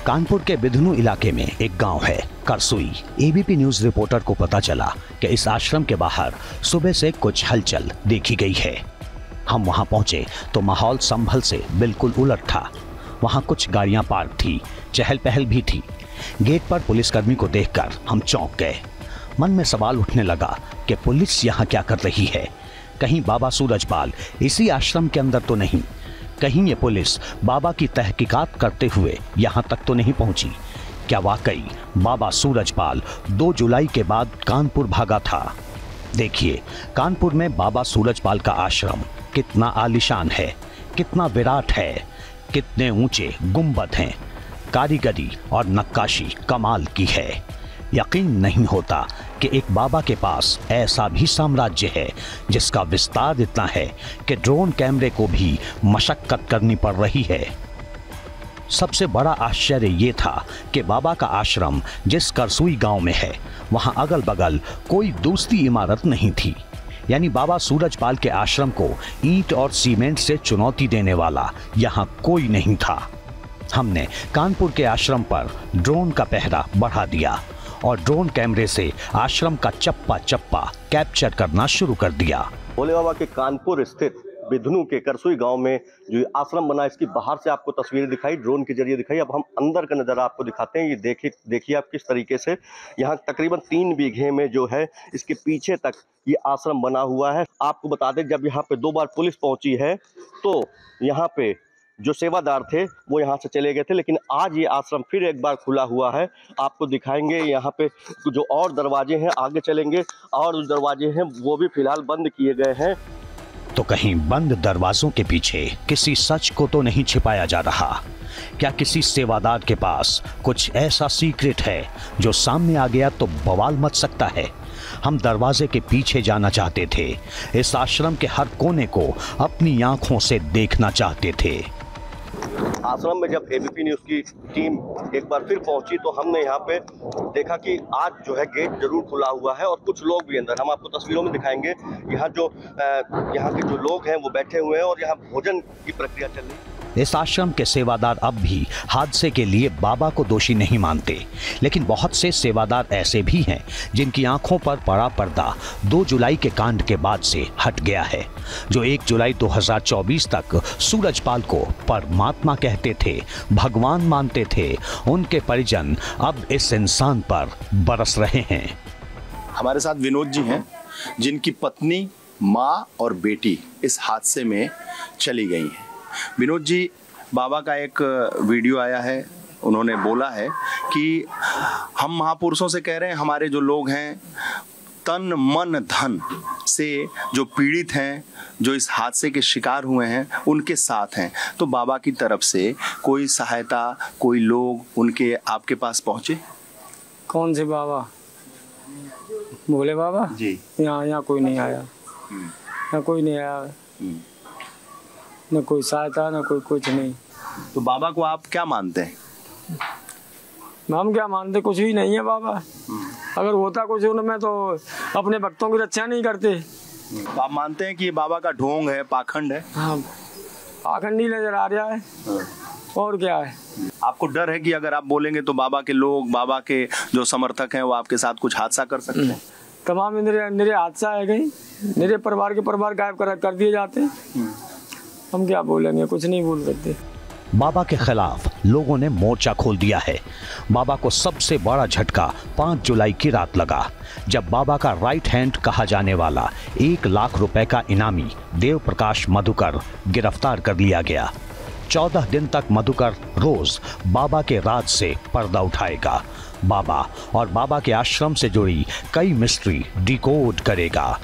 कानपुर के बिधनू इलाके में एक गांव है करसुई। एबीपी न्यूज रिपोर्टर को पता चला कि इस आश्रम के बाहर सुबह से कुछ हलचल देखी गई है। हम वहां पहुंचे तो माहौल संभल से बिल्कुल उलट था। वहां कुछ गाड़ियां पार्क थी, चहल पहल भी थी। गेट पर पुलिसकर्मी को देखकर हम चौंक गए। मन में सवाल उठने लगा कि पुलिस यहाँ क्या कर रही है। कहीं बाबा सूरजपाल इसी आश्रम के अंदर तो नहीं? कहीं ये पुलिस बाबा की तहकीकात करते हुए यहाँ तक तो नहीं पहुंची? क्या वाकई बाबा सूरजपाल 2 जुलाई के बाद कानपुर भागा था? देखिए, कानपुर में बाबा सूरजपाल का आश्रम कितना आलीशान है, कितना विराट है, कितने ऊंचे गुंबद हैं। कारीगरी और नक्काशी कमाल की है। यकीन नहीं होता कि एक बाबा के पास ऐसा भी साम्राज्य है जिसका विस्तार इतना है कि ड्रोन कैमरे को भी मशक्कत करनी पड़ रही है। सबसे बड़ा आश्चर्य ये था कि बाबा का आश्रम जिस करसुई गांव में है, वहां अगल बगल कोई दूसरी इमारत नहीं थी। यानी बाबा सूरजपाल के आश्रम को ईंट और सीमेंट से चुनौती देने वाला यहां कोई नहीं था। हमने कानपुर के आश्रम पर ड्रोन का पहरा बढ़ा दिया और ड्रोन कैमरे से आश्रम का चप्पा चप्पा कैप्चर करना शुरू कर दिया। भोले बाबा के कानपुर स्थित बिधनू के करसुई गांव में जो आश्रम बना, इसकी बाहर से आपको तस्वीरें दिखाई, ड्रोन के जरिए दिखाई। अब हम अंदर का नज़ारा आपको दिखाते हैं। ये देखिए आप किस तरीके से यहाँ तकरीबन 3 बीघे में जो है इसके पीछे तक ये आश्रम बना हुआ है। आपको बता दें, जब यहाँ पे 2 बार पुलिस पहुंची है तो यहाँ पे जो सेवादार थे वो यहाँ से चले गए थे, लेकिन आज ये आश्रम फिर एक बार खुला हुआ है। आपको दिखाएंगे यहाँ पे जो और दरवाजे हैं, आगे चलेंगे और जो दरवाजे हैं वो भी फिलहाल बंद किए गए हैं। तो कहीं बंद दरवाजों के पीछे किसी सच को तो नहीं छिपाया जा रहा? क्या किसी सेवादार के पास कुछ ऐसा सीक्रेट है जो सामने आ गया तो बवाल मच सकता है? हम दरवाजे के पीछे जाना चाहते थे। इस आश्रम के हर कोने को अपनी आंखों से देखना चाहते थे। आश्रम में जब एबीपी न्यूज़ की टीम एक बार फिर पहुंची तो हमने यहाँ पे देखा कि आज जो है गेट जरूर खुला हुआ है और कुछ लोग भी अंदर, हम आपको तस्वीरों में दिखाएंगे। यहाँ के जो लोग हैं वो बैठे हुए हैं और यहाँ भोजन की प्रक्रिया चल रही है। इस आश्रम के सेवादार अब भी हादसे के लिए बाबा को दोषी नहीं मानते, लेकिन बहुत से सेवादार ऐसे भी हैं जिनकी आंखों पर पड़ा पर्दा 2 जुलाई के कांड के बाद से हट गया है। जो 1 जुलाई 2024 तक सूरजपाल को परमात्मा कहते थे, भगवान मानते थे, उनके परिजन अब इस इंसान पर बरस रहे हैं। हमारे साथ विनोद जी हैं, जिनकी पत्नी, माँ और बेटी इस हादसे में चली गई हैं। विनोद जी, बाबा का एक वीडियो आया है, उन्होंने बोला है कि हम महापुरुषों से कह रहे हैं, हमारे जो लोग हैं तन मन धन से जो पीड़ित हैं, जो इस हादसे के शिकार हुए हैं, उनके साथ हैं। तो बाबा की तरफ से कोई सहायता, कोई लोग उनके आपके पास पहुंचे? कौन से बाबा? भोले बाबा जी। यहाँ कोई नहीं आया, यहाँ कोई नहीं आया, न कोई सहायता, न कोई कुछ नहीं। तो बाबा को आप क्या मानते हैं? हम क्या मानते, कुछ भी नहीं है बाबा। अगर होता कुछ उनमें तो अपने भक्तों की रक्षा नहीं करते। तो आप मानते हैं कि ये बाबा का ढोंग है, पाखंड है? हाँ, पाखंड ही नजर आ रहा है। और क्या है? आपको डर है कि अगर आप बोलेंगे तो बाबा के लोग, बाबा के जो समर्थक हैं, वो आपके साथ कुछ हादसा कर सकते हैं? तमाम निरे हादसा है, कहीं निरे परिवार के परिवार गायब कर दिए जाते हैं। हम क्या बोलेंगे, कुछ नहीं बोल सकते। बाबा के खिलाफ लोगों ने मोर्चा खोल दिया है। बाबा को सबसे बड़ा झटका 5 जुलाई की रात लगा, जब बाबा का राइट हैंड कहा जाने वाला 1 लाख रुपए का इनामी देव प्रकाश मधुकर गिरफ्तार कर लिया गया। 14 दिन तक मधुकर रोज बाबा के राज से पर्दा उठाएगा, बाबा और बाबा के आश्रम से जुड़ी कई मिस्ट्री डिकोड करेगा।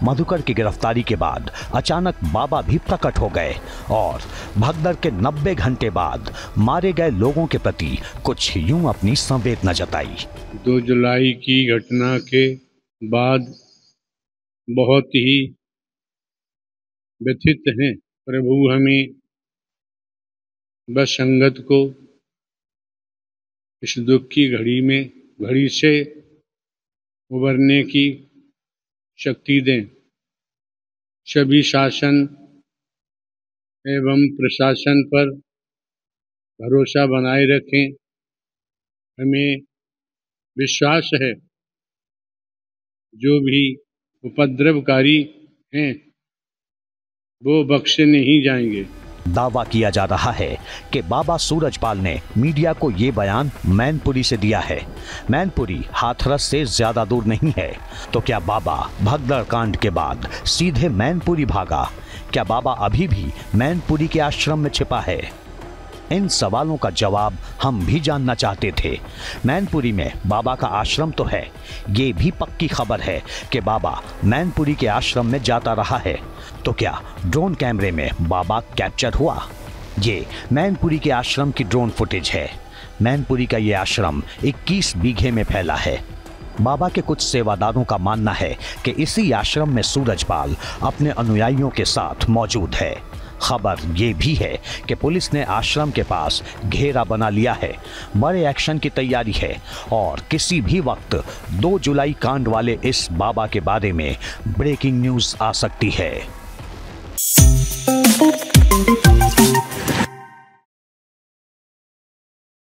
मधुकर की गिरफ्तारी के बाद अचानक बाबा भी प्रकट हो गए और भगदड़ के 90 घंटे बाद मारे गए लोगों के प्रति कुछ यूं अपनी संवेदना जताई। 2 जुलाई की घटना के बाद बहुत ही व्यथित हैं। प्रभु हमें बस संगत को इस दुख की घड़ी से उबरने की शक्ति दें। सभी शासन एवं प्रशासन पर भरोसा बनाए रखें। हमें विश्वास है जो भी उपद्रवकारी हैं वो बख्शे नहीं जाएंगे। दावा किया जा रहा है कि बाबा सूरजपाल ने मीडिया को ये बयान मैनपुरी से दिया है। मैनपुरी हाथरस से ज्यादा दूर नहीं है, तो क्या बाबा भगदड़ कांड के बाद सीधे मैनपुरी भागा? क्या बाबा अभी भी मैनपुरी के आश्रम में छिपा है? इन सवालों का जवाब हम भी जानना चाहते थे। मैनपुरी में बाबा का आश्रम तो है, ये भी पक्की खबर है कि बाबा मैनपुरी के आश्रम में जाता रहा है। तो क्या ड्रोन कैमरे में बाबा कैप्चर हुआ? ये मैनपुरी के आश्रम की ड्रोन फुटेज है। मैनपुरी का ये आश्रम 21 बीघे में फैला है। बाबा के कुछ सेवादारों का मानना है कि इसी आश्रम में सूरजपाल अपने अनुयायियों के साथ मौजूद है। खबर ये भी है कि पुलिस ने आश्रम के पास घेरा बना लिया है। बड़े एक्शन की तैयारी है और किसी भी वक्त 2 जुलाई कांड वाले इस बाबा के बारे में ब्रेकिंग न्यूज़ आ सकती है।